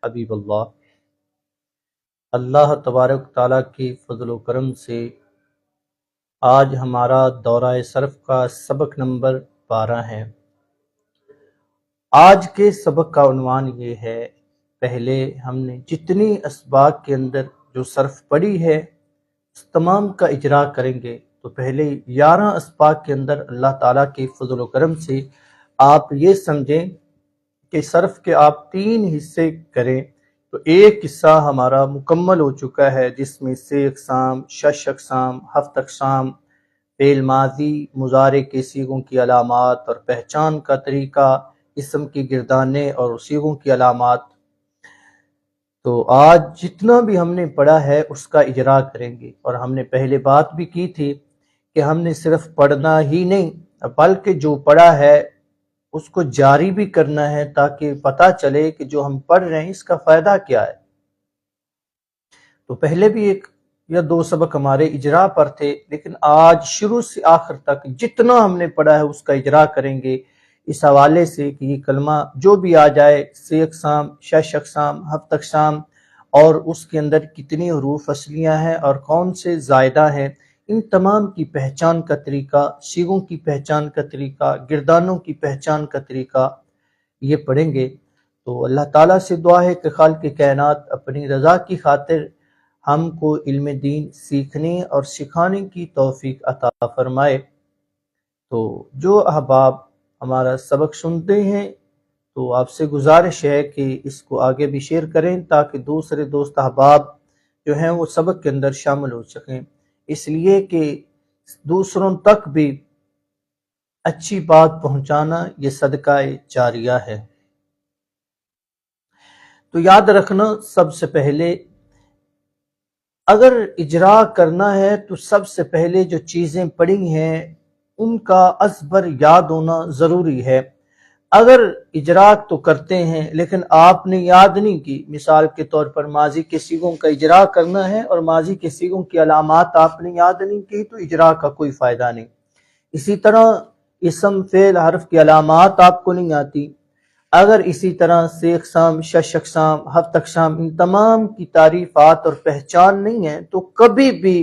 حبیب اللہ تبارک تعالیٰ کی فضل و کرم سے آج ہمارا دورہ صرف کا سبق نمبر 12 ہے۔ آج کے سبق کا عنوان یہ ہے، پہلے ہم نے جتنی اسباق کے اندر جو صرف پڑھی ہے اس تمام کا اجرا کریں گے۔ تو پہلے 11 اسباق کے اندر اللہ تعالیٰ کے فضل و کرم سے آپ یہ سمجھیں کہ صرف کے آپ 3 حصے کریں تو ایک حصہ ہمارا مکمل ہو چکا ہے، جس میں 6 اقسام، 6 اقسام، 7 اقسام، فعل ماضی، مضارع کے صیغوں کی علامات اور پہچان کا طریقہ، اسم کی گردانے اور صیغوں کی علامات۔ تو آج جتنا بھی ہم نے پڑھا ہے اس کا اجرا کریں گے، اور ہم نے پہلے بات بھی کی تھی کہ ہم نے صرف پڑھنا ہی نہیں بلکہ جو پڑھا ہے اس کو جاری بھی کرنا ہے، تاکہ پتہ چلے کہ جو ہم پڑھ رہے ہیں اس کا فائدہ کیا ہے۔ تو پہلے بھی 1 یا 2 سبق ہمارے اجرا پر تھے، لیکن آج شروع سے آخر تک جتنا ہم نے پڑھا ہے اس کا اجرا کریں گے، اس حوالے سے کہ یہ کلمہ جو بھی آ جائے 6 اقسام، 6 اقسام، 7 اقسام، اور اس کے اندر کتنی حروف اصلیاں ہیں اور کون سے زائدہ ہیں، ان تمام کی پہچان کا طریقہ، صیغوں کی پہچان کا طریقہ، گردانوں کی پہچان کا طریقہ یہ پڑھیں گے۔ تو اللہ تعالیٰ سے دعا ہے کہ خالق کائنات اپنی رضا کی خاطر ہم کو علم دین سیکھنے اور سکھانے کی توفیق عطا فرمائے۔ تو جو احباب ہمارا سبق سنتے ہیں تو آپ سے گزارش ہے کہ اس کو آگے بھی شیئر کریں، تاکہ دوسرے دوست احباب جو ہیں وہ سبق کے اندر شامل ہو سکیں، اس لیے کہ دوسروں تک بھی اچھی بات پہنچانا یہ صدقہ جاریہ ہے۔ تو یاد رکھنا، سب سے پہلے اگر اجرا کرنا ہے تو سب سے پہلے جو چیزیں پڑھی ہیں ان کا ازبر یاد ہونا ضروری ہے۔ اگر اجرا تو کرتے ہیں لیکن آپ نے یاد نہیں کی، مثال کے طور پر ماضی کے صیغوں کا اجرا کرنا ہے اور ماضی کے صیغوں کی علامات آپ نے یاد نہیں کی تو اجرا کا کوئی فائدہ نہیں۔ اسی طرح اسم، فعل، حرف کی علامات آپ کو نہیں آتی، اگر اسی طرح 6 اقسام، 6 اقسام، 7 اقسام، ان تمام کی تعریفات اور پہچان نہیں ہے تو کبھی بھی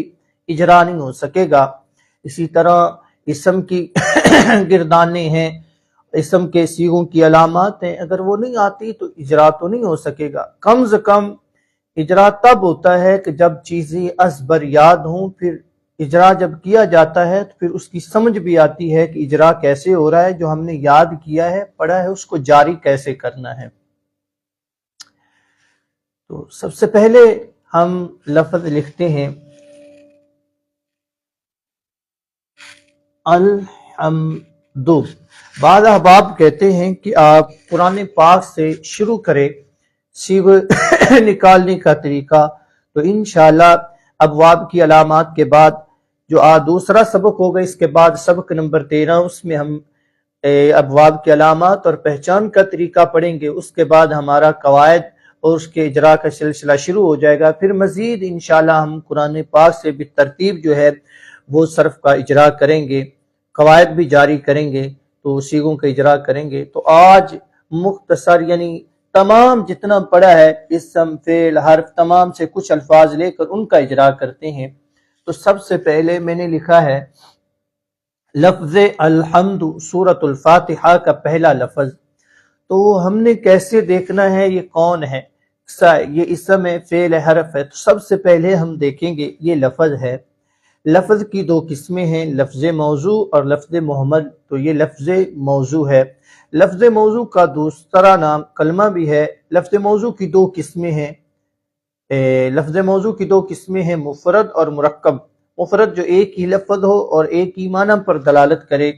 اجرا نہیں ہو سکے گا۔ اسی طرح اسم کی گردانے ہیں، اسم کے صیغوں کی علامات ہیں، اگر وہ نہیں آتی تو اجرا تو نہیں ہو سکے گا۔ کم سے کم اجرا تب ہوتا ہے کہ جب چیزیں ازبر یاد ہوں، پھر اجرا جب کیا جاتا ہے تو پھر اس کی سمجھ بھی آتی ہے کہ اجرا کیسے ہو رہا ہے، جو ہم نے یاد کیا ہے، پڑھا ہے، اس کو جاری کیسے کرنا ہے۔ تو سب سے پہلے ہم لفظ لکھتے ہیں الحمد۔ بعض احباب کہتے ہیں کہ آپ قرآن پاک سے شروع کریں صیغ نکالنے کا طریقہ، تو انشاءاللہ ابواب کی علامات کے بعد جو دوسرا سبق ہوگا، اس کے بعد سبق نمبر 13، اس میں ہم ابواب کی علامات اور پہچان کا طریقہ پڑھیں گے۔ اس کے بعد ہمارا قواعد اور اس کے اجرا کا سلسلہ شروع ہو جائے گا۔ پھر مزید انشاءاللہ ہم قرآن پاک سے بالترتیب جو ہے وہ صرف کا اجرا کریں گے، قواعد بھی جاری کریں گے، تو صیغوں کا اجرا کریں گے۔ تو آج مختصر یعنی تمام جتنا پڑھا ہے، اسم، فعل، حرف، تمام سے کچھ الفاظ لے کر ان کا اجرا کرتے ہیں۔ تو سب سے پہلے میں نے لکھا ہے لفظ الحمد، سورۃ الفاتحہ کا پہلا لفظ۔ تو ہم نے کیسے دیکھنا ہے یہ کون ہے، یہ اسم ہے، فعل ہے، حرف ہے۔ تو سب سے پہلے ہم دیکھیں گے یہ لفظ ہے۔ لفظ کی 2 قسمیں ہیں، لفظ موضوع اور لفظ محمل۔ تو یہ لفظ موضوع ہے۔ لفظ موضوع کا دوسرا نام کلمہ بھی ہے۔ لفظ موضوع کی 2 قسمیں ہیں، لفظ موضوع کی 2 قسمیں ہیں، مفرد اور مرکب۔ مفرد جو ایک ہی لفظ ہو اور ایک ہی معنی پر دلالت کرے،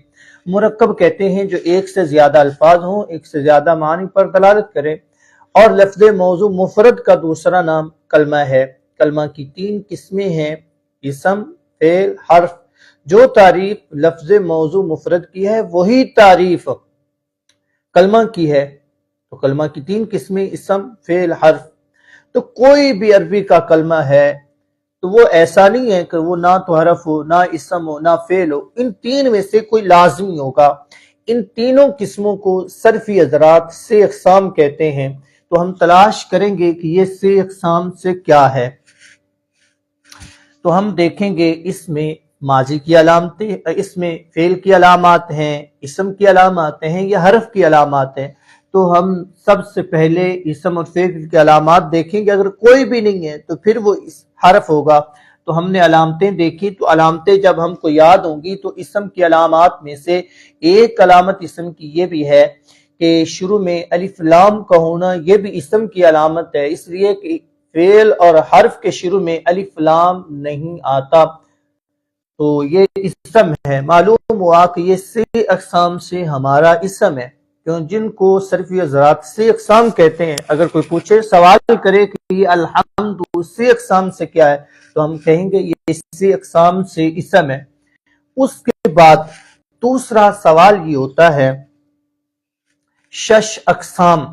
مرکب کہتے ہیں جو ایک سے زیادہ الفاظ ہوں، ایک سے زیادہ معنی پر دلالت کرے۔ اور لفظ موضوع مفرد کا دوسرا نام کلمہ ہے۔ کلمہ کی 3 قسمیں ہیں، اسم، فعل، حرف۔ جو تعریف لفظ موضوع مفرد کی ہے وہی تعریف کلمہ کی ہے۔ تو کلمہ کی 3 قسمیں، اسم، فعل، حرف۔ تو کوئی بھی عربی کا کلمہ ہے تو وہ ایسا نہیں ہے کہ وہ نہ تو حرف ہو، نہ اسم ہو، نہ فعل ہو، ان 3 میں سے کوئی لازمی ہوگا۔ ان تینوں قسموں کو صرفی حضرات 6 اقسام کہتے ہیں۔ تو ہم تلاش کریں گے کہ یہ سے اقسام سے کیا ہے، تو ہم دیکھیں گے اس میں ماضی کی علامتیں، اس میں فعل کی علامات ہیں، اسم کی علامات ہیں یا حرف کی علامات ہیں۔ تو ہم سب سے پہلے اسم اور فعل کی علامات دیکھیں گے، اگر کوئی بھی نہیں ہے تو پھر وہ حرف ہوگا۔ تو ہم نے علامتیں دیکھی، تو علامتیں جب ہم کو یاد ہوں گی تو اسم کی علامات میں سے ایک علامت اسم کی یہ بھی ہے کہ شروع میں الف لام کا ہونا، یہ بھی اسم کی علامت ہے، اس لیے کہ فعل اور حرف کے شروع میں الف لام نہیں آتا، تو یہ اسم ہے۔ معلوم ہوا کہ یہ سے اقسام سے ہمارا اسم ہے، جن کو صرفی حضرات سے اقسام کہتے ہیں۔ اگر کوئی پوچھے، سوال کرے کہ یہ الحمد سے اقسام سے کیا ہے، تو ہم کہیں گے یہ سے اقسام سے اسم ہے۔ اس کے بعد دوسرا سوال یہ ہوتا ہے شش اقسام۔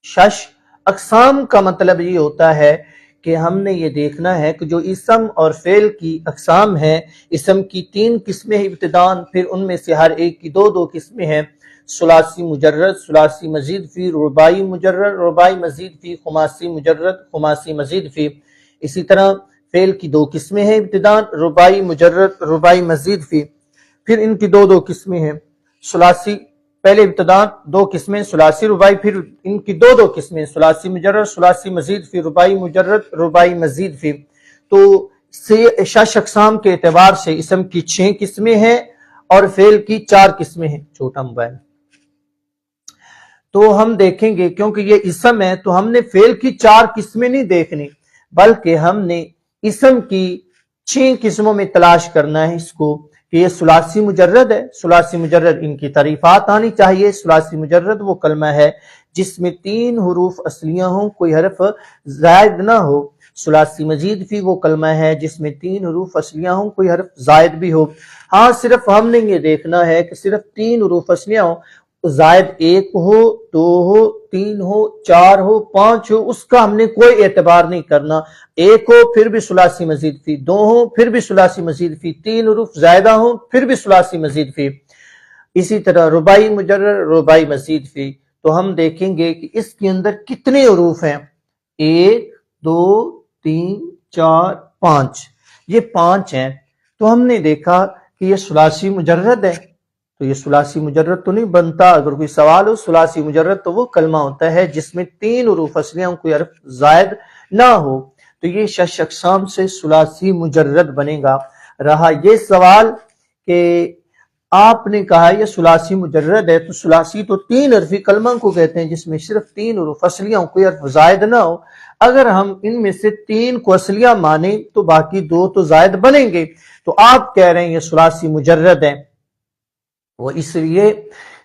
شش اقسام کا مطلب یہ ہوتا ہے کہ ہم نے یہ دیکھنا ہے کہ جو اسم اور فعل کی اقسام ہیں، اسم کی 3 قسمیں ابتداءً، پھر ان میں سے ہر ایک کی 2 قسمیں ہیں، ثلاثی مجرد، ثلاثی مزید فی، رباعی مجرد، رباعی مزید فی، خماسی مجرد، خماسی مزید فی۔ اسی طرح فعل کی 2 قسمیں ہیں ابتداءً، رباعی مجرد، رباعی مزید فی، پھر ان کی 2 قسمیں ہیں، ثلاثی، پہلے ابتداء 2 قسمیں ثلاثی رباعی، پھر ان کی 2 قسمیں ثلاثی مجرد، ثلاثی مزید فی، رباعی مجرد، رباعی مزید فی۔ تو شش اقسام کے اعتبار سے اسم کی 6 قسمیں ہیں اور فعل کی 4 قسمیں ہیں۔ چھوٹا موبائل، تو ہم دیکھیں گے کیونکہ یہ اسم ہے تو ہم نے فعل کی 4 قسمیں نہیں دیکھنی، بلکہ ہم نے اسم کی 6 قسموں میں تلاش کرنا ہے اس کو، کہ یہ ثلاثی مجرد ہے۔ ثلاثی مجرد ان کی تعریفات آنی چاہیے۔ ثلاثی مجرد وہ کلمہ ہے جس میں 3 حروف اصلیہ ہوں، کوئی حرف زائد نہ ہو۔ ثلاثی مزید فی وہ کلمہ ہے جس میں 3 حروف اصلیہ ہوں، کوئی حرف زائد بھی ہو۔ ہاں، صرف ہم نے یہ دیکھنا ہے کہ صرف 3 حروف اصلیہ ہوں، زائد 1 ہو، 2 ہو، 3 ہو، 4 ہو، 5 ہو، اس کا ہم نے کوئی اعتبار نہیں کرنا۔ 1 ہو پھر بھی ثلاثی مزید فی، 2 ہو پھر بھی ثلاثی مزید فی، 3 حروف زائدہ ہوں پھر بھی ثلاثی مزید فی۔ اسی طرح رباعی مجرر، رباعی مزید فی، تو ہم دیکھیں گے کہ اس کے اندر کتنے حروف ہیں، 1 2 3 4 5، یہ 5 ہیں۔ تو ہم نے دیکھا کہ یہ ثلاثی مجرد ہے، تو یہ ثلاثی مجرد تو نہیں بنتا۔ اگر کوئی سوال ہو، ثلاثی مجرد تو وہ کلمہ ہوتا ہے جس میں 3 حروف اصلیہ ہوں، کوئی حرف زائد نہ ہو، تو یہ شش اقسام سے ثلاثی مجرد بنے گا۔ رہا یہ سوال کہ آپ نے کہا یہ ثلاثی مجرد ہے، تو ثلاثی تو 3 حرفی کلمہ کو کہتے ہیں جس میں صرف 3 حروف اصلیہ ہوں، کوئی حرف زائد نہ ہو۔ اگر ہم ان میں سے 3 کو اصلیہ مانیں تو باقی 2 تو زائد بنیں گے، تو آپ کہہ رہے ہیں یہ ثلاثی مجرد ہے۔ وہ اس لیے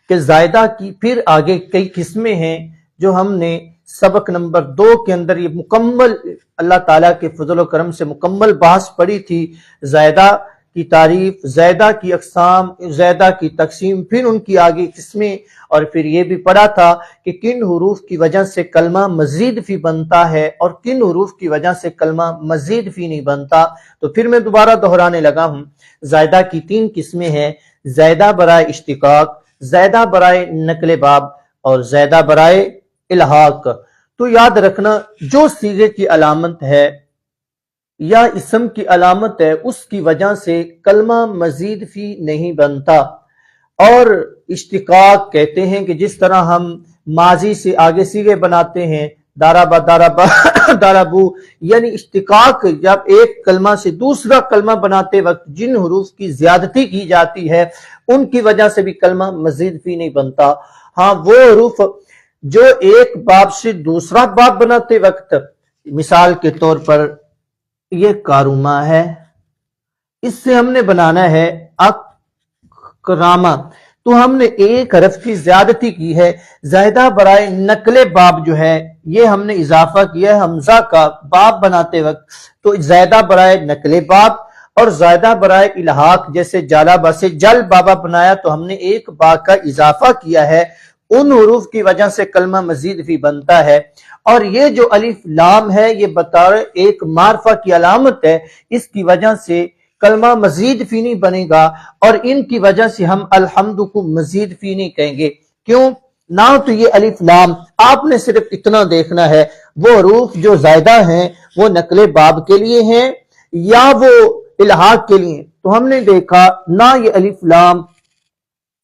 کہ زائدہ کی پھر آگے کئی قسمیں ہیں جو ہم نے سبق نمبر 2 کے اندر یہ مکمل اللہ تعالیٰ کے فضل و کرم سے مکمل بحث پڑھی تھی، زائدہ کی تعریف، زائدہ کی اقسام، زائدہ کی تقسیم، پھر ان کی آگے قسمیں، اور پھر یہ بھی پڑھا تھا کہ کن حروف کی وجہ سے کلمہ مزید فی بنتا ہے اور کن حروف کی وجہ سے کلمہ مزید فی نہیں بنتا۔ تو پھر میں دوبارہ دہرانے لگا ہوں، زائدہ کی 3 قسمیں ہیں، زائدہ برائے اشتقاق، زائدہ برائے نقل باب اور زائدہ برائے الحاق۔ تو یاد رکھنا، جو صیغے کی علامت ہے یا اسم کی علامت ہے اس کی وجہ سے کلمہ مزید فی نہیں بنتا۔ اور اشتقاق کہتے ہیں کہ جس طرح ہم ماضی سے آگے صیغے بناتے ہیں، دارابا دارابا دارابو، یعنی اشتقاق جب ایک کلمہ سے دوسرا کلمہ بناتے وقت جن حروف کی زیادتی کی جاتی ہے ان کی وجہ سے بھی کلمہ مزید فی نہیں بنتا۔ ہاں، وہ حروف جو ایک باب سے دوسرا باب بناتے وقت، مثال کے طور پر یہ کاروما ہے، اس سے ہم نے بنانا ہے اکرامہ، تو ہم نے ایک حرف کی زیادتی کی ہے۔ زائدہ برائے نقل باب جو ہے یہ ہم نے اضافہ کیا ہے حمزہ کا باب بناتے وقت، تو زائدہ برائے نقل باب اور زائدہ برائے الحاق، جیسے جالابا سے جل بابا بنایا تو ہم نے ایک با کا اضافہ کیا ہے، ان حروف کی وجہ سے کلمہ مزید فی بنتا ہے۔ اور یہ جو الف لام ہے یہ بطور ایک معرفہ کی علامت ہے، اس کی وجہ سے کلمہ مزید فی نہیں بنے گا، اور ان کی وجہ سے ہم الحمد کو مزید فی نہیں کہیں گے۔ کیوں؟ نہ تو یہ الف لام، آپ نے صرف اتنا دیکھنا ہے وہ حروف جو زائدہ ہیں وہ نقل باب کے لیے ہیں یا وہ الحاق کے لیے. تو ہم نے دیکھا نہ یہ الف لام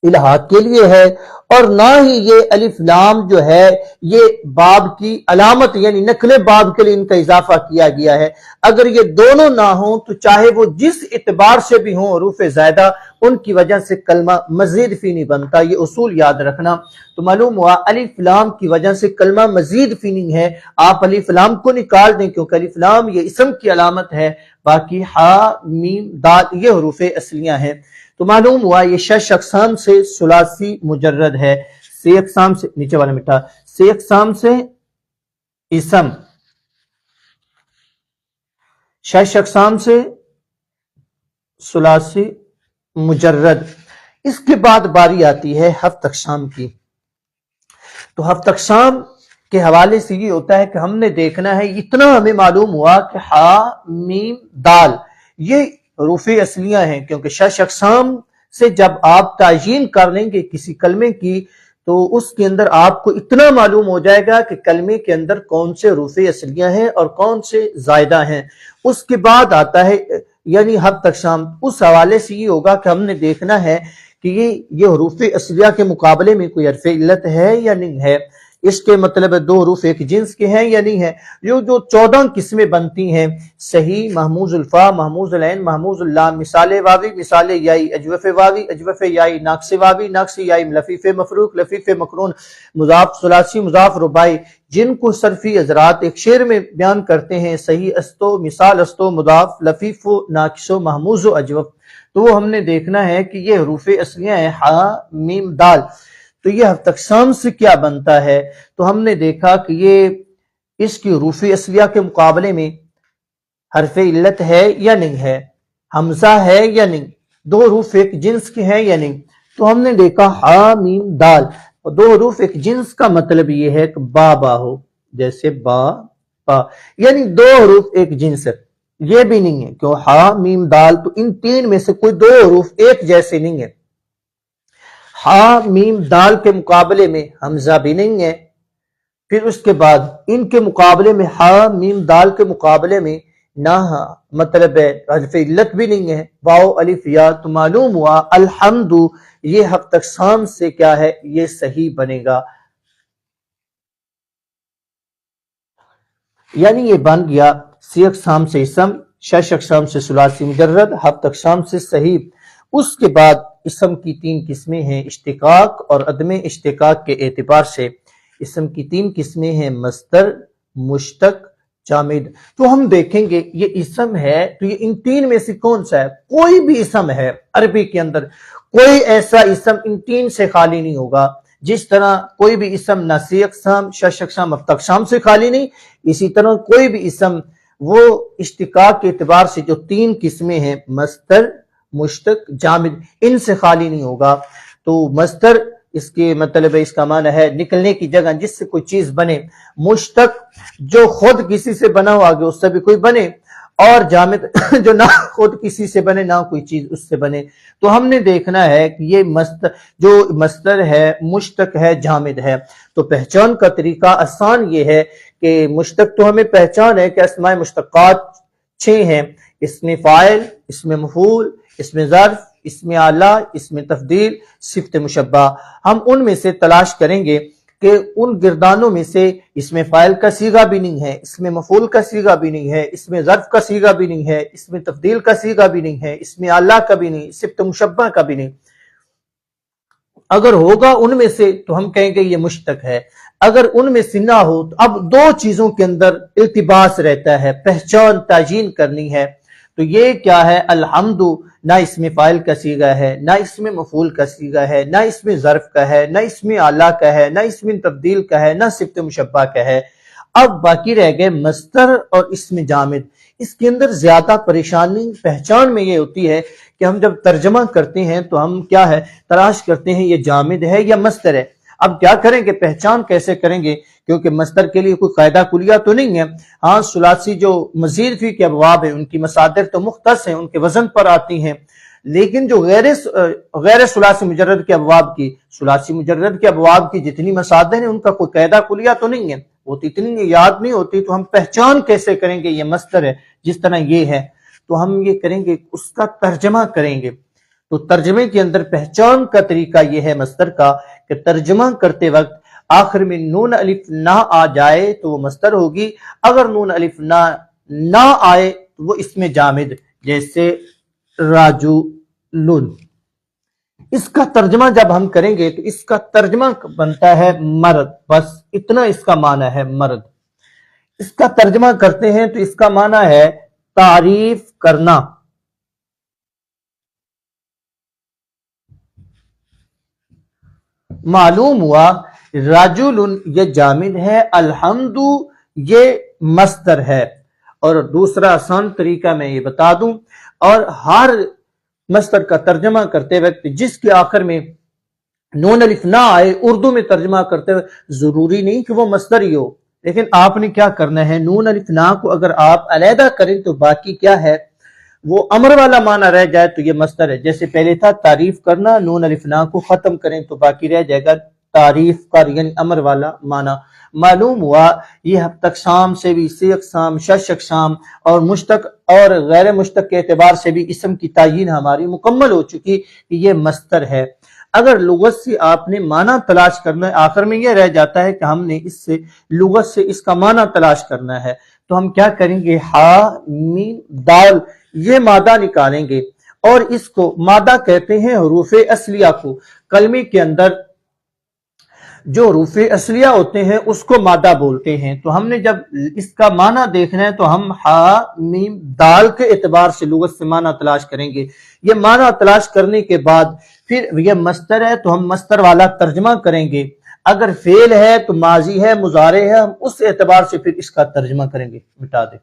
الحاق کے لیے ہے اور نہ ہی یہ الف لام جو ہے یہ باب کی علامت یعنی نقل باب کے لیے ان کا اضافہ کیا گیا ہے. اگر یہ دونوں نہ ہوں تو چاہے وہ جس اعتبار سے بھی ہوں حروف زائدہ، ان کی وجہ سے کلمہ مزید فی نہیں بنتا. یہ اصول یاد رکھنا. تو معلوم ہوا الف لام کی وجہ سے کلمہ مزید فی نہیں ہے. آپ الف لام کو نکال دیں کیونکہ الف لام یہ اسم کی علامت ہے، باقی ہا میم دال یہ حروف اصلیاں ہیں. تو معلوم ہوا یہ 6 اقسام سے ثلاثی مجرد ہے. 6 اقسام سے نیچے والا مٹھا 6 اقسام سے اسم، 6 اقسام سے ثلاثی مجرد. اس کے بعد باری آتی ہے 7 اقسام کی. تو 7 اقسام کے حوالے سے یہ ہوتا ہے کہ ہم نے دیکھنا ہے، اتنا ہمیں معلوم ہوا کہ ہا میم دال یہ حروف اصلیاں ہیں، کیونکہ 6 اقسام سے جب آپ تعیین کر لیں گے کسی کلمے کی تو اس کے اندر آپ کو اتنا معلوم ہو جائے گا کہ کلمے کے اندر کون سے حروف اصلیاں ہیں اور کون سے زائدہ ہیں. اس کے بعد آتا ہے یعنی 7 اقسام. اس حوالے سے یہ ہوگا کہ ہم نے دیکھنا ہے کہ یہ حروف اصلیہ کے مقابلے میں کوئی حرف علت ہے یا نہیں ہے. اس کے مطلب 2 حروف ایک جنس کے ہیں یا نہیں ہے. یہ جو 14 قسمیں بنتی ہیں، صحیح، محموز الفا، محموز العین، محموز اللام، مثال واوی، مثال یائی، اجوف واوی، اجوف یائی، ناقص واوی، ناقص یائی، لفیف مفروق، لفیف مقرون، مضاف ثلاثی، مضاف رباعی، جن کو صرفی حضرات ایک شعر میں بیان کرتے ہیں، صحیح استو، مثال استو، مضاف، لفیف، ناقص، محموز و اجوف. تو وہ ہم نے دیکھنا ہے کہ یہ حروف اصلیاں ہیں ہا میم دال. تو یہ 7 اقسام سے کیا بنتا ہے؟ تو ہم نے دیکھا کہ یہ اس کی حروف اصلیہ کے مقابلے میں حرف علت ہے یا نہیں ہے، حمزہ ہے یا نہیں، 2 حروف ایک جنس کے ہیں یا نہیں. تو ہم نے دیکھا ہا میم دال، اور 2 حروف ایک جنس کا مطلب یہ ہے کہ با با ہو، جیسے با با، یعنی 2 حروف ایک جنس ہے. یہ بھی نہیں ہے کہ ہا میم دال، تو ان 3 میں سے کوئی 2 حروف ایک جیسے نہیں ہے. ہا میم دال کے مقابلے میں حمزہ بھی نہیں ہے. پھر اس کے بعد ان کے مقابلے میں ہا میم دال کے مقابلے میں نہ مطلب ہے حرف علت بھی نہیں ہے، واو الف یا. تو معلوم ہوا الحمد یہ 7 اقسام سے کیا ہے، یہ صحیح بنے گا. یعنی یہ بن گیا 6 اقسام سے اسم، 6 اقسام سے ثلاثی مجرد، 7 اقسام سے صحیح. اس کے بعد اسم کی 3 قسمیں ہیں اشتقاق اور عدم اشتقاق کے اعتبار سے. اسم کی 3 قسمیں ہیں مصدر، مشتق، جامد. تو ہم دیکھیں گے یہ اسم ہے تو یہ ان 3 میں سے کون سا ہے؟ کوئی بھی اسم ہے عربی کے اندر، کوئی ایسا اسم ان 3 سے خالی نہیں ہوگا. جس طرح کوئی بھی اسم نہ 6 اقسام، 6 اقسام، 7 اقسام سے خالی نہیں، اسی طرح کوئی بھی اسم وہ اشتقاق کے اعتبار سے جو 3 قسمیں ہیں مصدر، مشتق، جامد، ان سے خالی نہیں ہوگا. تو مصدر اس کے مطلب ہے، اس کا معنی ہے نکلنے کی جگہ جس سے کوئی چیز بنے. مشتق جو خود کسی سے بنا ہو آگے اس سے بھی کوئی بنے، اور جامد جو نہ خود کسی سے بنے نہ کوئی چیز اس سے بنے. تو ہم نے دیکھنا ہے کہ یہ جو مصدر ہے مشتق ہے، جامد ہے. تو پہچان کا طریقہ آسان یہ ہے کہ مشتق تو ہمیں پہچان ہے کہ اسماء مشتقات 6 ہیں: اسم فاعل، اسم مفعول، اسم ظرف، اسم اعلی، اسم تفضیل، صفت مشبہ. ہم ان میں سے تلاش کریں گے کہ ان گردانوں میں سے اسم فاعل کا صیغہ بھی نہیں ہے، اسم مفعول کا صیغہ بھی نہیں ہے، اسم ظرف کا صیغہ بھی نہیں ہے، اسم تفضیل کا صیغہ بھی نہیں ہے، اسم اعلی کا بھی نہیں، صفت مشبہ کا بھی نہیں. اگر ہوگا ان میں سے تو ہم کہیں گے یہ مشتق ہے. اگر ان میں سے نہ ہو تو اب 2 چیزوں کے اندر التباس رہتا ہے، پہچان تعیین کرنی ہے. تو یہ کیا ہے؟ الحمد نہ اسم فاعل کا صیغہ ہے، نہ اسم مفعول کا صیغہ ہے، نہ اسم ظرف کا ہے، نہ اسم اعلی کا ہے، نہ اسم تبدیل کا ہے، نہ صفت مشبہ کا ہے. اب باقی رہ گئے مصدر اور اسم جامد. اس کے اندر زیادہ پریشانی پہچان میں یہ ہوتی ہے کہ ہم جب ترجمہ کرتے ہیں تو ہم کیا ہے تلاش کرتے ہیں یہ جامد ہے یا مصدر ہے. اب کیا کریں گے، پہچان کیسے کریں گے؟ کیونکہ مصدر کے لیے کوئی قاعدہ کلیہ تو نہیں ہے. ہاں ثلاثی جو مزید فی کے ابواب ہیں ان کی مصادر تو مختص ہیں، ان کے وزن پر آتی ہیں، لیکن جو غیر ثلاثی مجرد کے ابواب کی، ثلاثی مجرد کے ابواب کی جتنی مصادر ہیں ان کا کوئی قاعدہ کلیہ تو نہیں ہے، وہ تو اتنی یاد نہیں ہوتی، تو ہم پہچان کیسے کریں گے یہ مصدر ہے جس طرح یہ ہے؟ تو ہم یہ کریں گے، اس کا ترجمہ کریں گے۔ تو ترجمے کے اندر پہچان کا طریقہ یہ ہے مصدر کا کہ ترجمہ کرتے وقت آخر میں نون الف نہ آ جائے تو وہ مصدر ہوگی، اگر نون الف نہ آئے تو وہ اسم جامد، جیسے راجولن۔ اس کا ترجمہ جب ہم کریں گے تو اس کا ترجمہ بنتا ہے مرد، بس اتنا اس کا معنی ہے مرد۔ اس کا ترجمہ کرتے ہیں تو اس کا معنی ہے تعریف کرنا۔ معلوم ہوا رجل یہ جامد ہے، الحمد یہ مصدر ہے۔ اور دوسرا آسان طریقہ میں یہ بتا دوں، اور ہر مصدر کا ترجمہ کرتے وقت جس کے آخر میں نون الف نہ آئے، اردو میں ترجمہ کرتے وقت ضروری نہیں کہ وہ مصدر ہی ہو، لیکن آپ نے کیا کرنا ہے، نون الف نہ کو اگر آپ علیحدہ کریں تو باقی کیا ہے، وہ امر والا معنی رہ جائے تو یہ مصدر ہے۔ جیسے پہلے تھا تعریف کرنا، نون الف نہ کو ختم کریں تو باقی رہ جائے گا تعریف کر، یعنی امر والا معنی۔ معلوم ہوا یہ ہفت اقسام سے بھی، سی اقسام، شش اقسام اور مشتق اور غیر مشتق کے اعتبار سے بھی اسم کی تعیین ہماری مکمل ہو چکی کہ یہ مصدر ہے۔ اگر لغت سے آپ نے معنی تلاش کرنا ہے، آخر میں یہ رہ جاتا ہے کہ ہم نے اس سے لغت سے اس کا معنی تلاش کرنا ہے، تو ہم کیا کریں گے، ہا میم دال یہ مادہ نکالیں گے، اور اس کو مادہ کہتے ہیں حروف اصلیہ کو۔ کلمے کے اندر جو حروف اصلیہ ہوتے ہیں اس کو مادہ بولتے ہیں۔ تو ہم نے جب اس کا معنی دیکھنا ہے تو ہم ہا میم دال کے اعتبار سے لغت سے معنی تلاش کریں گے۔ یہ معنی تلاش کرنے کے بعد پھر یہ مصدر ہے تو ہم مصدر والا ترجمہ کریں گے، اگر فعل ہے تو ماضی ہے، مضارع ہے، ہم اس اعتبار سے پھر اس کا ترجمہ کریں گے۔ مٹا دیں۔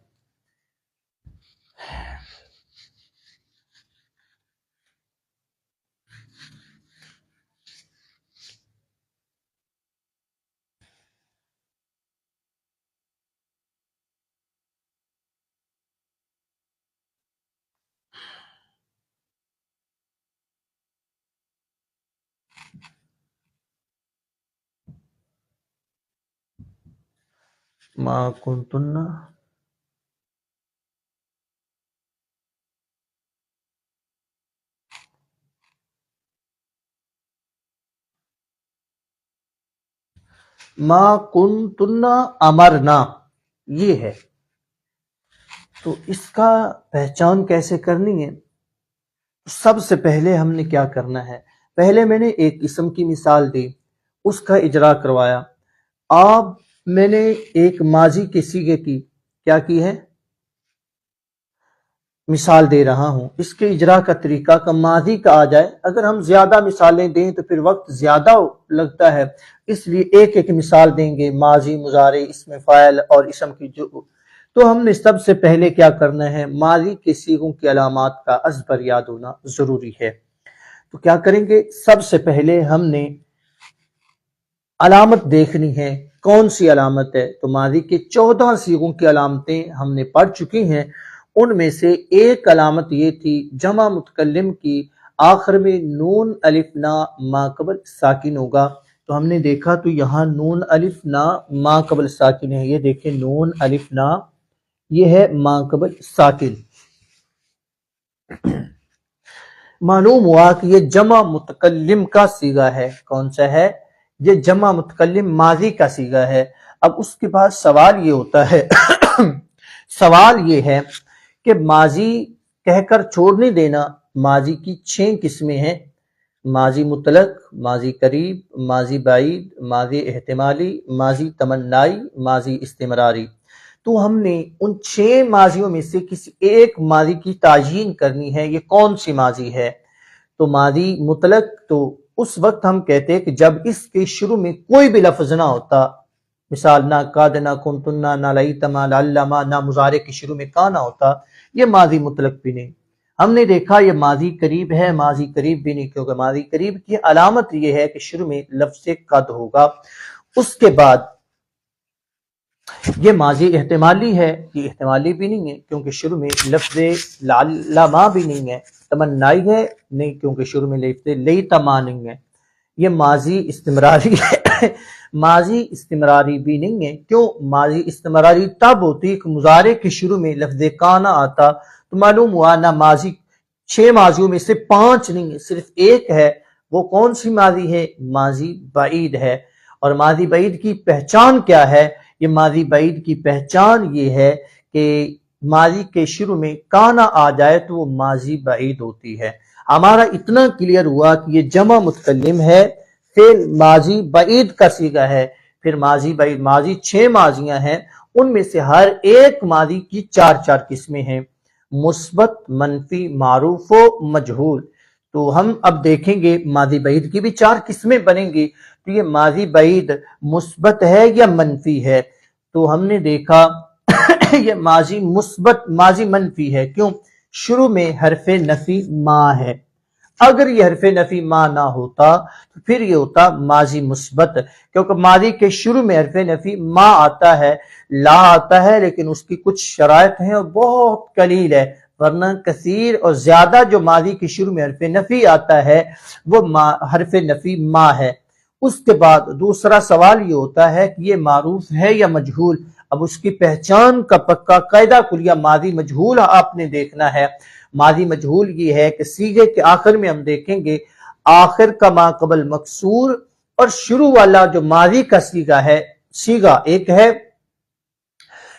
ما کنتن ما کنتن امرنا، یہ ہے۔ تو اس کا پہچان کیسے کرنی ہے؟ سب سے پہلے ہم نے کیا کرنا ہے، پہلے میں نے ایک اسم کی مثال دی، اس کا اجرا کروایا۔ اب میں نے ایک ماضی کے صیغے کی کیا کی ہے، مثال دے رہا ہوں، اس کے اجرا کا طریقہ کا ماضی کا آ جائے، اگر ہم زیادہ مثالیں دیں تو پھر وقت زیادہ لگتا ہے، اس لیے ایک ایک مثال دیں گے، ماضی، مضارع، اسم فاعل اور اسم کی جو۔ تو ہم نے سب سے پہلے کیا کرنا ہے، ماضی کے صیغوں کی علامات کا ازبر یاد ہونا ضروری ہے۔ تو کیا کریں گے، سب سے پہلے ہم نے علامت دیکھنی ہے، کون سی علامت ہے؟ تو ماضی کے 14 صیغوں کی علامتیں ہم نے پڑھ چکی ہیں، ان میں سے ایک علامت یہ تھی جمع متکلم کی آخر میں نون الف نا ما قبل ساکن ہوگا۔ تو ہم نے دیکھا تو یہاں نون الف نا ما قبل ساکن ہے، یہ دیکھیں نون الف نا یہ ہے ما قبل ساکن۔ معلوم ہوا کہ یہ جمع متکلم کا صیغہ ہے، کون سا ہے، یہ جمع متکلم ماضی کا صیغہ ہے۔ اب اس کے بعد سوال یہ ہوتا ہے سوال یہ ہے کہ ماضی کہہ کر چھوڑ نہیں دینا۔ ماضی کی 6 قسمیں ہیں، ماضی مطلق، ماضی قریب، ماضی بعید، ماضی احتمالی، ماضی تمنائی، ماضی استمراری۔ تو ہم نے ان 6 ماضیوں میں سے کسی ایک ماضی کی تعیین کرنی ہے، یہ کون سی ماضی ہے؟ تو ماضی مطلق تو اس وقت ہم کہتے ہیں کہ جب اس کے شروع میں کوئی بھی لفظ نہ ہوتا، مثال نہ قد، نہ کنتن، نہ لیتما، لعلما، نہ مضارع کے شروع میں کا نہ ہوتا، یہ ماضی مطلق بھی نہیں۔ ہم نے دیکھا یہ ماضی قریب ہے، ماضی قریب بھی نہیں، کیونکہ ماضی قریب کی علامت یہ ہے کہ شروع میں لفظ قد ہوگا۔ اس کے بعد یہ ماضی احتمالی ہے، یہ احتمالی بھی نہیں ہے کیونکہ شروع میں لفظ لما بھی نہیں ہے، تمنائی ہے نہیں کیونکہ شروع میں لفظ لیتما نہیں ہے، یہ ماضی استمراری ہے، ماضی استمراری بھی نہیں ہے، کیوں؟ ماضی استمراری تب ہوتی ہے کہ مضارع کے شروع میں لفظ کانا آتا، تو معلوم ہوا نہ ماضی 6 ماضیوں میں سے 5 نہیں ہے، صرف ایک ہے، وہ کون سی ماضی ہے؟ ماضی بعید ہے۔ اور ماضی بعید کی پہچان کیا ہے؟ یہ ماضی بعید کی پہچان یہ ہے کہ ماضی کے شروع میں کانا آ جائے تو وہ ماضی بعید ہوتی ہے۔ ہمارا اتنا کلیئر ہوا کہ یہ جمع متکلم ہے، فعل ماضی بعید کا صیغہ ہے، پھر ماضی بعید، ماضی 6 ماضیاں ہیں، ان میں سے ہر ایک ماضی کی 4 قسمیں ہیں، مثبت، منفی، معروف و مجہول۔ تو ہم اب دیکھیں گے ماضی بعید کی بھی 4 قسمیں بنیں گی، تو یہ ماضی بعید مثبت ہے یا منفی ہے؟ تو ہم نے دیکھا یہ ماضی مثبت، ماضی منفی ہے، کیوں؟ شروع میں حرف نفی ما ہے، اگر یہ حرف نفی ما نہ ہوتا تو پھر یہ ہوتا ماضی مثبت، کیونکہ ماضی کے شروع میں حرف نفی ما آتا ہے، لا آتا ہے، لیکن اس کی کچھ شرائط ہیں اور بہت قلیل ہے، ورنہ کثیر اور زیادہ جو ماضی کے شروع میں حرف نفی آتا ہے وہ حرف نفی ما ہے۔ اس کے بعد دوسرا سوال یہ ہوتا ہے کہ یہ معروف ہے یا مجہول؟ اب اس کی پہچان کا پکا قاعدہ کلیہ ماضی مجہول آپ نے دیکھنا ہے۔ ماضی مجہول یہ ہے کہ صیغے کے آخر میں ہم دیکھیں گے آخر کا ما قبل مکسور اور شروع والا جو ماضی کا صیغہ ہے، صیغہ ایک ہے،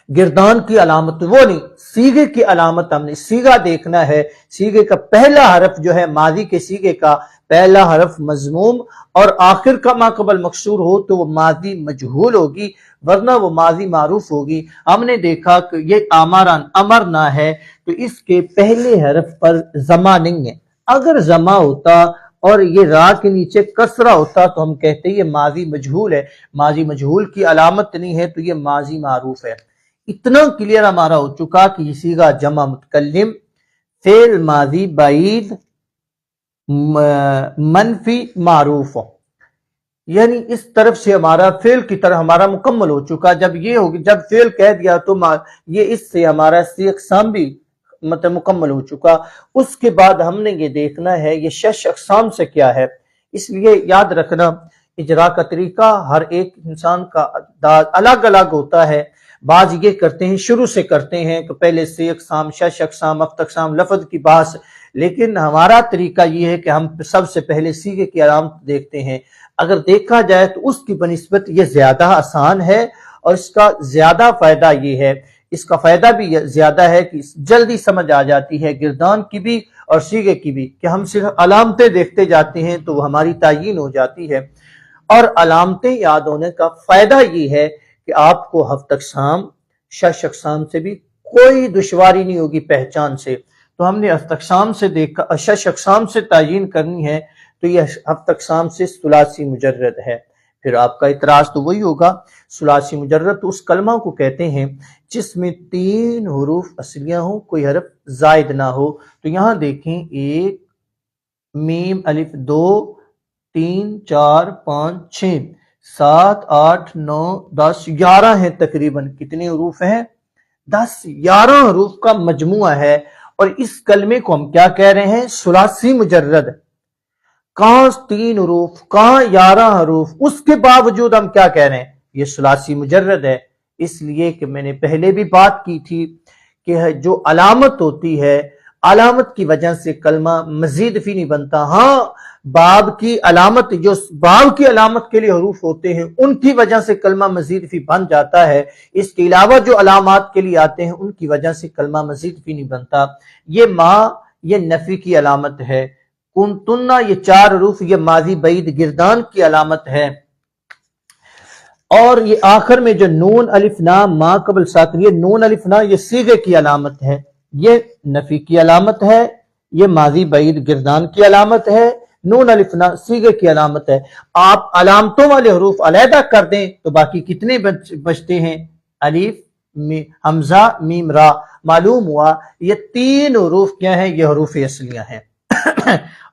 گردان کی علامت وہ نہیں، صیغے کی علامت ہم نے صیغہ دیکھنا ہے، صیغے کا پہلا حرف جو ہے ماضی کے صیغے کا پہلا حرف مضموم اور آخر کا ما قبل مکسور ہو تو وہ ماضی مجہول ہوگی، ورنہ وہ ماضی معروف ہوگی۔ ہم نے دیکھا کہ یہ امرنا ہے تو اس کے پہلے حرف پر ضمہ نہیں ہے، اگر ضمہ ہوتا اور یہ را کے نیچے کسرہ ہوتا تو ہم کہتے یہ ماضی مجہول ہے، ماضی مجہول کی علامت نہیں ہے تو یہ ماضی معروف ہے۔ اتنا کلیئر ہمارا ہو چکا کہ یہ صیغہ جمع متکلم، فعل ماضی بعید، منفی، معروف، یعنی اس طرف سے ہمارا فعل کی طرح ہمارا مکمل ہو چکا۔ جب یہ ہوگی، جب فعل کہہ دیا تو یہ اس سے ہمارا اقسام بھی مکمل ہو چکا۔ اس کے بعد ہم نے یہ دیکھنا ہے یہ 6 اقسام سے کیا ہے، اس لیے یاد رکھنا اجرا کا طریقہ ہر ایک انسان کا الگ الگ ہوتا ہے۔ بعض یہ کرتے ہیں شروع سے کرتے ہیں کہ پہلے 6 اقسام، 6 اقسام، 7 اقسام، لفظ کی بحث، لیکن ہمارا طریقہ یہ ہے کہ ہم سب سے پہلے صیغے کی علامت دیکھتے ہیں۔ اگر دیکھا جائے تو اس کی بنسبت یہ زیادہ آسان ہے اور اس کا زیادہ فائدہ یہ ہے، اس کا فائدہ بھی زیادہ ہے کہ جلدی سمجھ آ جاتی ہے گردان کی بھی اور صیغے کی بھی، کہ ہم صرف علامتیں دیکھتے جاتے ہیں تو ہماری تعیین ہو جاتی ہے۔ اور علامتیں یاد ہونے کا فائدہ یہ ہے کہ آپ کو 7 اقسام، 6 اقسام سے بھی کوئی دشواری نہیں ہوگی پہچان سے۔ تو ہم نے 7 اقسام سے دیکھا، 6 اقسام سے تعیین کرنی ہے تو یہ 7 اقسام سے ثلاثی مجرد ہے۔ پھر آپ کا اعتراض تو وہی ہوگا، ثلاثی مجرد تو اس کلمہ کو کہتے ہیں جس میں 3 حروف اصلیہ ہوں، کوئی حرف زائد نہ ہو۔ تو یہاں دیکھیں 1 میم الف 2 3 4 5 6 7 8 9 10 11 ہیں تقریباً۔ کتنے حروف ہیں؟ 10 11 حروف کا مجموعہ ہے، اور اس کلمے کو ہم کیا کہہ رہے ہیں؟ ثلاثی مجرد۔ کہاں 3 حروف، کہاں 11 حروف، اس کے باوجود ہم کیا کہہ رہے ہیں؟ یہ ثلاثی مجرد ہے۔ اس لیے کہ میں نے پہلے بھی بات کی تھی کہ جو علامت ہوتی ہے، علامت کی وجہ سے کلمہ مزید فی نہیں بنتا۔ ہاں باب کی علامت، جو باب کی علامت کے لیے حروف ہوتے ہیں ان کی وجہ سے کلمہ مزید فی بن جاتا ہے، اس کے علاوہ جو علامات کے لیے آتے ہیں ان کی وجہ سے کلمہ مزید فی نہیں بنتا۔ یہ ما، یہ نفی کی علامت ہے، کنتنا، یہ 4 حروف یہ ماضی بعید گردان کی علامت ہے، اور یہ آخر میں جو نون الف نا ما قبل ساکن، یہ نون الف نا یہ صیغے کی علامت ہے، یہ نفی کی علامت ہے، یہ ماضی بعید گردان کی علامت ہے، نون الف نا صیغے کی علامت ہے۔ آپ علامتوں والے حروف علیحدہ کر دیں تو باقی کتنے بچتے ہیں؟ الف، حمزہ، میم، را۔ معلوم ہوا یہ 3 حروف کیا ہیں؟ یہ حروف اصلیہ ہیں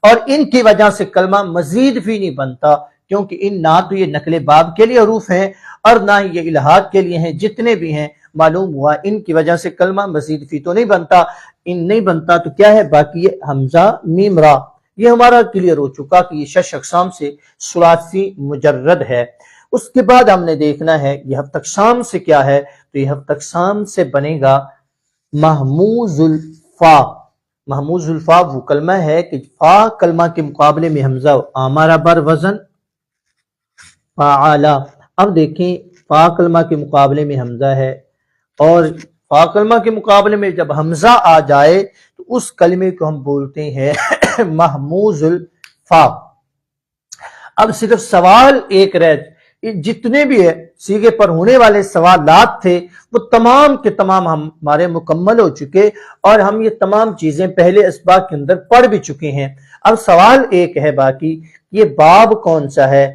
اور ان کی وجہ سے کلمہ مزید فی نہیں بنتا، کیونکہ نہ تو یہ نقل باب کے لیے حروف ہیں اور نہ ہی یہ الہات کے لیے ہیں، جتنے بھی ہیں معلوم ہوا ان کی وجہ سے کلمہ مزید فی تو نہیں بنتا، نہیں بنتا تو کیا ہے باقی یہ حمزہ میم را، یہ ہمارا کلیئر ہو چکا کہ یہ 6 اقسام سے ثلاثی مجرد ہے۔ اس کے بعد ہم نے دیکھنا ہے یہ ہفت اقسام سے کیا ہے، تو یہ ہفت اقسام سے بنے گا محموز الفا۔ محموز الفا وہ کلمہ ہے کہ فا کلمہ کے مقابلے میں حمزہ ہمارا بر وزن فعلا۔ اب دیکھیں فا کلمہ کے مقابلے میں حمزہ ہے اور فا کلمہ کے مقابلے میں جب حمزہ آ جائے تو اس کلمے کو ہم بولتے ہیں محموز الفا۔ اب صرف سوال ایک رہ، جتنے بھی ہے سیغے پر ہونے والے سوالات تھے وہ تمام کے تمام ہمارے مکمل ہو چکے اور ہم یہ تمام چیزیں پہلے اسباق کے اندر پڑھ بھی چکے ہیں۔ اب سوال ایک ہے باقی، یہ باب کون سا ہے؟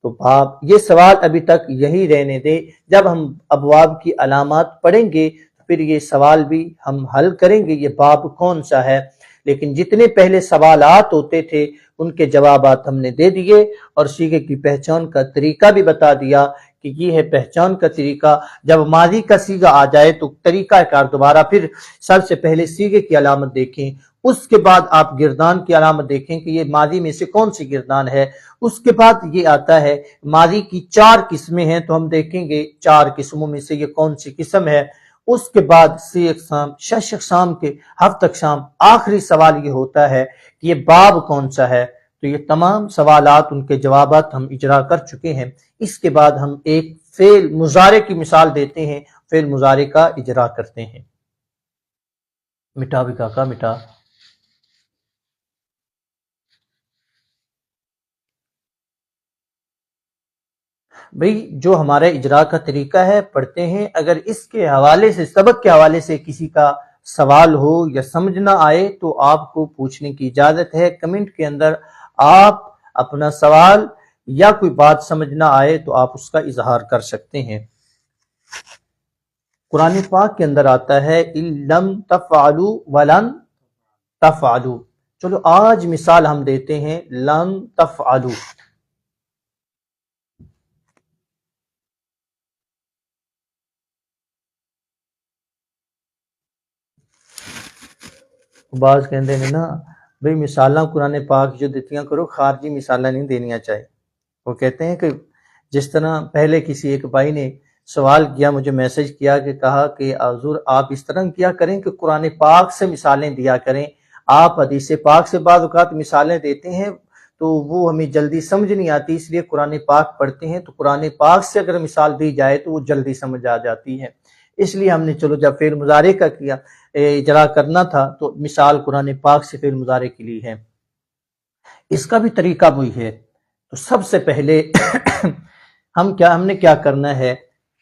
تو باب، یہ سوال ابھی تک یہی رہنے دے، جب ہم ابواب کی علامات پڑھیں گے پھر یہ سوال بھی ہم حل کریں گے یہ باب کون سا ہے۔ لیکن جتنے پہلے سوالات ہوتے تھے ان کے جوابات ہم نے دے دیے اور سیغے کی پہچان کا طریقہ بھی بتا دیا کہ یہ ہے پہچان کا طریقہ۔ جب ماضی کا سیغہ آ جائے تو طریقہ کار دوبارہ، پھر سب سے پہلے سیغے کی علامت دیکھیں، اس کے بعد آپ گردان کی علامت دیکھیں کہ یہ ماضی میں سے کون سی گردان ہے۔ اس کے بعد یہ آتا ہے ماضی کی 4 قسمیں ہیں تو ہم دیکھیں گے 4 قسموں میں سے یہ کون سی قسم ہے۔ اس کے بعد 6 اقسام، 6 اقسام کے 7 اقسام، آخری سوال یہ ہوتا ہے کہ یہ باب کون سا ہے۔ تو یہ تمام سوالات ان کے جوابات ہم اجرا کر چکے ہیں۔ اس کے بعد ہم ایک فعل مضارع کی مثال دیتے ہیں، فعل مضارع کا اجرا کرتے ہیں۔ مٹا بھی کاکا مٹا۔ بھئی جو ہمارے اجرا کا طریقہ ہے پڑھتے ہیں، اگر اس کے حوالے سے، سبق کے حوالے سے کسی کا سوال ہو یا سمجھ نہ آئے تو آپ کو پوچھنے کی اجازت ہے، کمنٹ کے اندر آپ اپنا سوال یا کوئی بات سمجھ نہ آئے تو آپ اس کا اظہار کر سکتے ہیں۔ قرآن پاک کے اندر آتا ہے لَن تفعلوا وَلَن تفعلوا۔ چلو آج مثال ہم دیتے ہیں لَن تفعلوا۔ بعض کہتے ہیں نا بھئی مثالاں قرآن پاک جو دیتیاں کرو، خارجی مثالاں نہیں دینیاں چاہیے۔ وہ کہتے ہیں کہ جس طرح پہلے کسی ایک بھائی نے سوال کیا، مجھے میسج کیا کہ کہا کہ حضور آپ اس طرح کیا کریں کہ قرآن پاک سے مثالیں دیا کریں، آپ حدیث پاک سے بعض اوقات مثالیں دیتے ہیں تو وہ ہمیں جلدی سمجھ نہیں آتی، اس لیے قرآن پاک پڑھتے ہیں تو قرآن پاک سے اگر مثال دی جائے تو وہ جلدی سمجھ آ جاتی ہے۔ اس لیے ہم نے چلو جب فعل مضارع کا کیا اجرا کرنا تھا تو مثال قرآن پاک سے فعل مضارع کے لیے ہے۔ اس کا بھی طریقہ وہی ہے۔ تو سب سے پہلے ہم نے کیا کرنا ہے،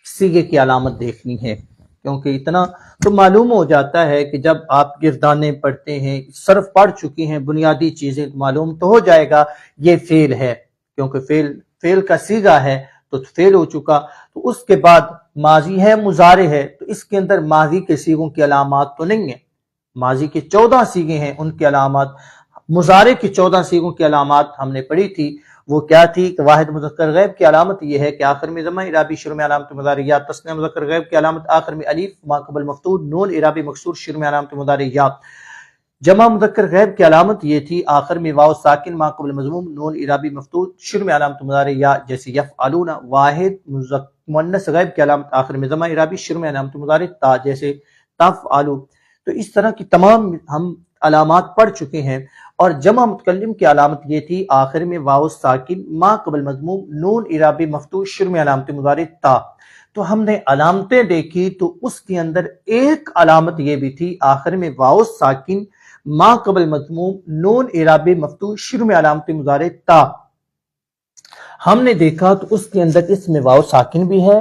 سیغے کی علامت دیکھنی ہے، کیونکہ اتنا تو معلوم ہو جاتا ہے کہ جب آپ گردانے پڑھتے ہیں، صرف پڑھ چکے ہیں، بنیادی چیزیں معلوم تو ہو جائے گا یہ فعل ہے، کیونکہ فعل کا سیغہ ہے تو فعل ہو چکا۔ تو اس کے بعد ماضی ہے، مضارع ہے، تو اس کے اندر ماضی کے سیغوں کی علامات تو نہیں ہیں، ماضی کے 14 سیغے ہیں ان کی علامات، مضارع کی 14 سیغوں کی علامات ہم نے پڑھی تھی۔ وہ کیا تھی کہ واحد مذکر غیب کی علامت یہ ہے کہ آخر میں ضمہ، اعرابی شروع میں علامت مضارع یا، تثنیہ مذکر غیب کی علامت آخر میں الف ما قبل مفتوح نون، اعرابی مکسور شروع میں علامت مضارع یا، جمع مذکر غیب کی علامت یہ تھی آخر میں واو ساکن ما قبل مضموم نون، اعرابی مفتوح شروع میں علامت مضارع یا، جیسے یفعلون۔ واحد مؤنث غیب کی علامت آخر میں ضمہ، اعرابی شروع میں علامت مضارع تا، جیسے تفعلوا۔ تو اس طرح کی تمام ہم علامات پڑھ چکے ہیں۔ اور جمع متکلم کی علامت یہ تھی آخر میں واو ساکن ما قبل مضموم نون، اعرابی مفتوح شروع میں علامت مضارع تا۔ تو ہم نے علامتیں دیکھی تو اس کے اندر ایک علامت یہ بھی تھی آخر میں واو ساکن ما قبل مضموم نون، اعرابی مفتوح شروع میں علامت مضارع تا۔ ہم نے دیکھا تو اس کے اندر اس میں واو ساکن بھی ہے،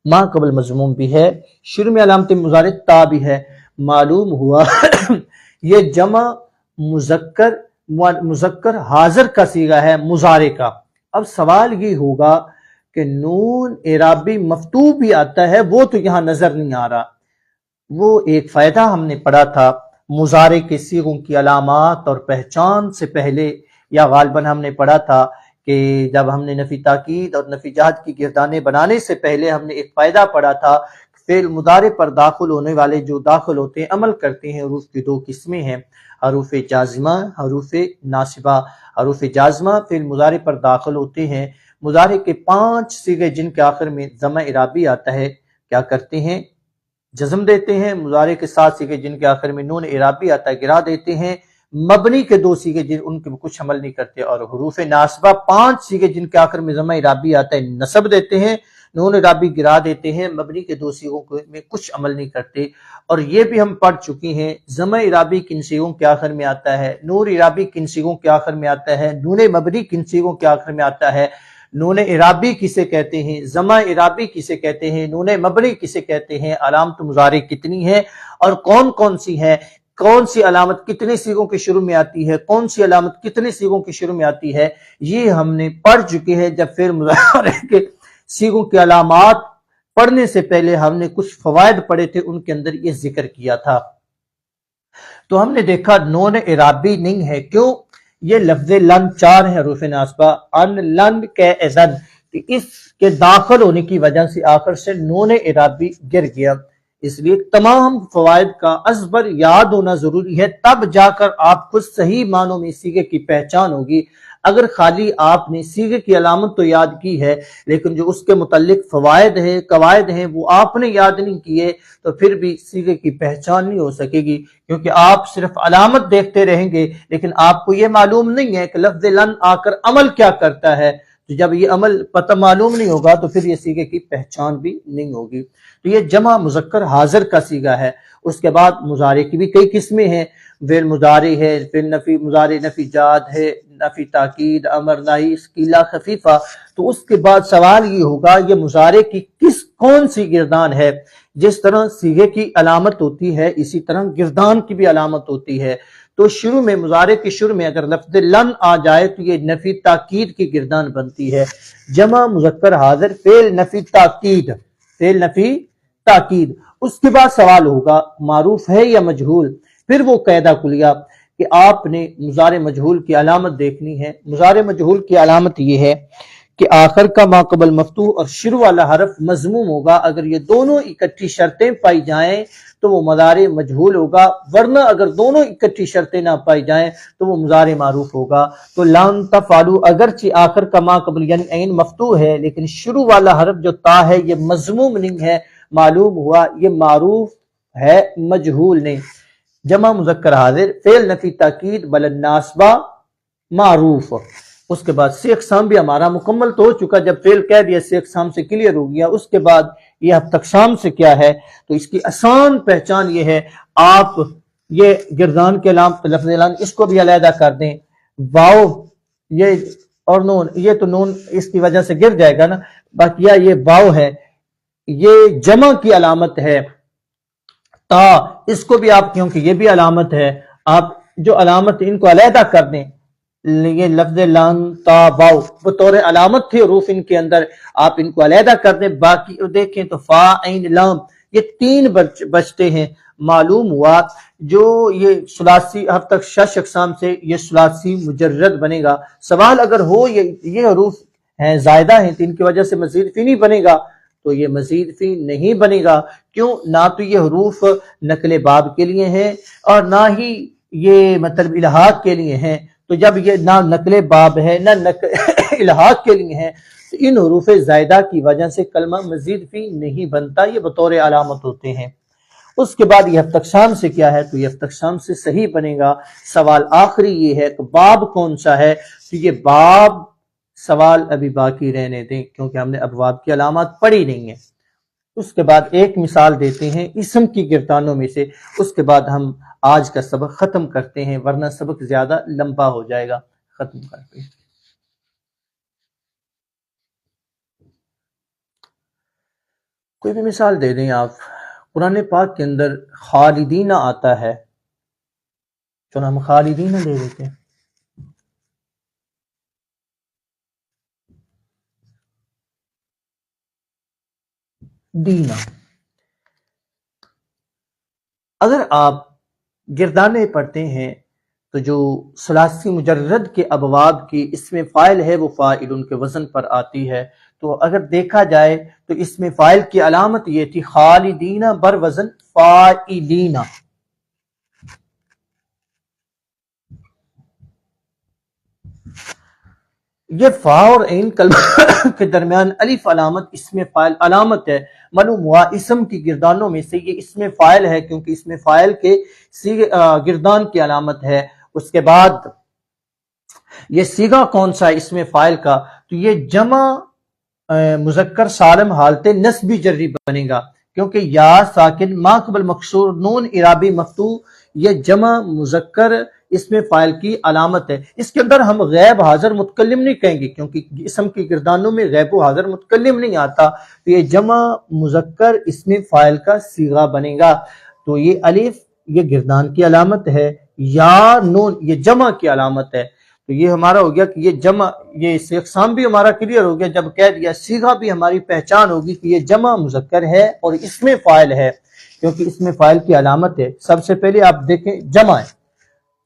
ما قبل مضموم بھی ہے، شروع میں علامت مضارع تا بھی ہے۔ معلوم ہوا یہ جمع مذکر حاضر کا صیغہ ہے مضارع کا۔ اب سوال یہ ہوگا کہ نون اعرابی مفتوح بھی آتا ہے، وہ تو یہاں نظر نہیں آ رہا۔ وہ ایک فائدہ ہم نے پڑھا تھا مضارع کے صیغوں کی علامات اور پہچان سے پہلے، یا غالباً ہم نے پڑھا تھا کہ جب ہم نے نفی تاکید اور نفی جہد کی گردانیں بنانے سے پہلے ہم نے ایک فائدہ پڑھا تھا، فعل مضارع پر داخل ہونے والے جو داخل ہوتے ہیں عمل کرتے ہیں، حروف کی دو قسمیں ہیں، حروف جازمہ، حروف ناصبہ۔ حروف جازمہ فعل مضارع پر داخل ہوتے ہیں، مضارع کے 5 صیغے جن کے آخر میں ضمہ اعرابی آتا ہے کیا کرتے ہیں؟ جزم دیتے ہیں۔ مضارع کے 7 صیغے جن کے آخر میں نون اعرابی آتا ہے گرا دیتے ہیں۔ مبنی کے 2 صیغے جن ان کے کچھ عمل نہیں کرتے، اور حروف ناصبہ 5 صیغے جن کے آخر میں ضمہ اعرابی آتا ہے نصب دیتے ہیں، نون اعرابی گرا دیتے ہیں، مبنی کے 2 صیغوں میں کچھ عمل نہیں کرتے۔ اور یہ بھی ہم پڑھ چکے ہیں ضمہ اعرابی کن صیغوں کے آخر میں آتا ہے، نون اعرابی کن صیغوں کے آخر میں آتا ہے، نون مبنی کن صیغوں کے آخر میں آتا ہے، نون اعرابی کسے کہتے ہیں، ضمہ اعرابی کسے کہتے ہیں، نون مبنی کسے کہتے ہیں، علامت مضارع کتنی ہے اور کون کون سی ہیں، کون سی علامت کتنے صیغوں کے شروع میں آتی ہے، کون سی علامت کتنے صیغوں کے شروع میں آتی ہے، یہ ہم نے پڑھ چکے ہیں۔ جب فعل مضارع کے صیغوں کی علامات پڑھنے سے پہلے ہم نے کچھ فوائد پڑھے تھے، ان کے اندر یہ ذکر کیا تھا۔ تو ہم نے دیکھا نون اعرابی نہیں ہے، کیوں؟ یہ لفظ لن 4 ہے حروف ناصبہ، ان لن کے اذن، اس کے داخل ہونے کی وجہ سے آخر سے نون اعرابی گر گیا، اس لیے تمام فوائد کا ازبر یاد ہونا ضروری ہے، تب جا کر آپ کو صحیح معنوں میں صیغے کی پہچان ہوگی۔ اگر خالی آپ نے صیغے کی علامت تو یاد کی ہے لیکن جو اس کے متعلق فوائد ہیں قواعد ہیں وہ آپ نے یاد نہیں کیے تو پھر بھی صیغے کی پہچان نہیں ہو سکے گی، کیونکہ آپ صرف علامت دیکھتے رہیں گے لیکن آپ کو یہ معلوم نہیں ہے کہ لفظ لن آ کر عمل کیا کرتا ہے۔ تو جب یہ عمل پتہ معلوم نہیں ہوگا تو پھر یہ صیغے کی پہچان بھی نہیں ہوگی۔ تو یہ جمع مذکر حاضر کا صیغہ ہے۔ اس کے بعد مضارع کی بھی کئی قسمیں ہیں، فعل مضارع ہے، فعل نفی مضارع نفی جاد ہے، نفی تاکید، امر نہی، ثقیلہ خفیفہ۔ تو اس کے بعد سوال یہ ہوگا یہ مضارع کی کون سی گردان ہے؟ جس طرح صیغے کی علامت ہوتی ہے اسی طرح گردان کی بھی علامت ہوتی ہے۔ تو شروع میں مضارع کے شروع میں اگر لفظ لن آ جائے تو یہ نفی تاکید کی گردان بنتی ہے۔ جمع مذکر حاضر فعل نفی تاکید، فعل نفی تاکید۔ اس کے بعد سوال ہوگا معروف ہے یا مجہول؟ پھر وہ قاعدہ کلیہ کہ آپ نے مضارع مجہول کی علامت دیکھنی ہے۔ مضارع مجہول کی علامت یہ ہے کہ آخر کا ما قبل مفتوح اور شروع والا حرف مضموم ہوگا، اگر یہ دونوں اکٹھی شرطیں پائی جائیں تو وہ مضارع مجہول ہوگا، ورنہ اگر دونوں اکٹھی شرطیں نہ پائی جائیں تو وہ مضارع معروف ہوگا۔ تو لن تفعلوا اگرچہ آخر کا ما قبل یعنی عین مفتوح ہے لیکن شروع والا حرف جو تا ہے یہ مضموم نہیں ہے، معلوم ہوا یہ معروف ہے مجہول نہیں۔ جمع مذکر حاضر فعل نفی تاکید بل الناصبہ معروف۔ اس کے بعد سی اقسام بھی ہمارا مکمل تو ہو چکا، جب فعل کہہ دیا سی اقسام سے کلیئر ہو گیا۔ اس کے بعد یہ ہفت اقسام سے کیا ہے تو اس کی آسان پہچان یہ ہے، آپ یہ گردان کے علامت لفظ اعلان اس کو بھی علیحدہ کر دیں، واو یہ اور نون، یہ تو نون اس کی وجہ سے گر جائے گا نا، باقی یہ واو ہے یہ جمع کی علامت ہے، تا اس کو بھی آپ کیونکہ یہ بھی علامت ہے، آپ جو علامت ان کو علیحدہ کر دیں، یہ لفظ لن تا واو بطور علامت تھے حروف ان کے اندر، آپ ان کو علیحدہ کر دیں، باقی دیکھیں تو فا عین لام یہ 3 بچتے ہیں۔ معلوم ہوا جو یہ ثلاثی اب تک 6 اقسام سے یہ ثلاثی مجرد بنے گا۔ سوال اگر ہو یہ حروف ہیں زائدہ ہیں تو ان کی وجہ سے مزید فی نہیں بنے گا، تو یہ مزید فی نہیں بنے گا، کیوں؟ نہ تو یہ حروف نقل باب کے لیے ہیں اور نہ ہی یہ مطلب الحاق کے لیے ہیں، تو جب یہ نہ نقل باب ہے نہ الحاق کے لیے ہیں تو ان حروف زائدہ کی وجہ سے کلمہ مزید فی نہیں بنتا، یہ بطور علامت ہوتے ہیں۔ اس کے بعد یہ ہفت اقسام سے کیا ہے تو یہ ہفت اقسام سے صحیح بنے گا۔ سوال آخری یہ ہے کہ باب کون سا ہے، تو یہ باب سوال ابھی باقی رہنے دیں کیونکہ ہم نے ابواب کی علامات پڑھی نہیں ہے۔ اس کے بعد ایک مثال دیتے ہیں اسم کی گردانوں میں سے، اس کے بعد ہم آج کا سبق ختم کرتے ہیں ورنہ سبق زیادہ لمبا ہو جائے گا۔ ختم کرتے ہیں۔ کوئی بھی مثال دے دیں آپ۔ قرآن پاک کے اندر خالدین آتا ہے، چلو ہم خالدین لے لیتے ہیں۔ دینا، اگر آپ گردانے پڑھتے ہیں تو جو ثلاثی مجرد کے ابواب کی اسم فاعل ہے وہ فاعلن کے وزن پر آتی ہے۔ تو اگر دیکھا جائے تو اسم فاعل کی علامت یہ تھی خالدین بر وزن فاعلین۔ یہ فا اور عین کلمہ کے درمیان الف علامت اسم فاعل علامت ہے، معلوم ہوا اسم کی گردانوں میں سے یہ اسم فاعل ہے، کیونکہ اسم فاعل کے گردان کی علامت ہے۔ اس کے بعد یہ صیغہ کون سا ہے اسم فاعل کا؟ تو یہ جمع مذکر سالم حالت نسبی جری بنے گا، کیونکہ یا ساکن ما قبل مکسور نون اعرابی مفتوح یہ جمع مذکر اسم فاعل کی علامت ہے۔ اس کے اندر ہم غیب حاضر متکلم نہیں کہیں گے، کیونکہ اسم کی گردانوں میں غیب و حاضر متکلم نہیں آتا، تو یہ جمع مذکر اسم فاعل کا صیغہ بنے گا۔ تو یہ الف یہ گردان کی علامت ہے، یا نون یہ جمع کی علامت ہے۔ تو یہ ہمارا ہو گیا کہ یہ جمع، یہ اقسام بھی ہمارا کلیئر ہو گیا جب کہہ دیا، صیغہ بھی ہماری پہچان ہوگی کہ یہ جمع مذکر ہے اور اسم فاعل ہے، کیونکہ اسم فاعل کی علامت ہے۔ سب سے پہلے آپ دیکھیں جمع ہے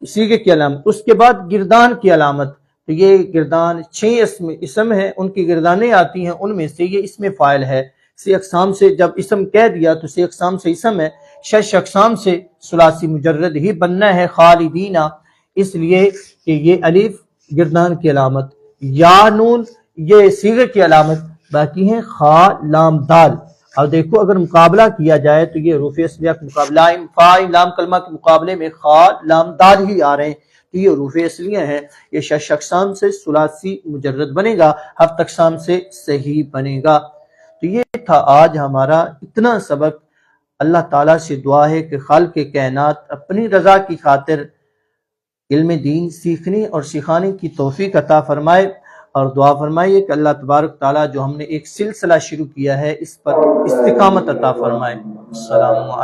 صیغے کی علامت، اس کے بعد گردان کی علامت، تو یہ گردان 6 اسم ہیں، ان کی گردانیں آتی ہیں، ان میں سے یہ اسم فاعل ہے۔ 6 اقسام سے جب اسم کہہ دیا تو 6 اقسام سے اسم ہے، 6 اقسام سے ثلاثی مجرد ہی بننا ہے خالدین، اس لیے کہ یہ الف گردان کی علامت، یا نون یہ صیغے کی علامت، باقی ہیں خا لام دال۔ اور دیکھو اگر مقابلہ کیا جائے تو یہ حروف اصلیہ کا مقابلہ فا لام کلمہ کے مقابلے میں خا لام دال ہی آ رہے ہیں، تو یہ حروف اصلیہ ہیں۔ یہ 6 اقسام سے ثلاثی مجرد بنے گا، 7 اقسام سے صحیح بنے گا۔ تو یہ تھا آج ہمارا اتنا سبق۔ اللہ تعالیٰ سے دعا ہے کہ خالق کائنات اپنی رضا کی خاطر علم دین سیکھنے اور سکھانے کی توفیق عطا فرمائے، اور دعا فرمائیے کہ اللہ تبارک تعالیٰ جو ہم نے ایک سلسلہ شروع کیا ہے اس پر استقامت عطا فرمائے۔ السلام علیکم۔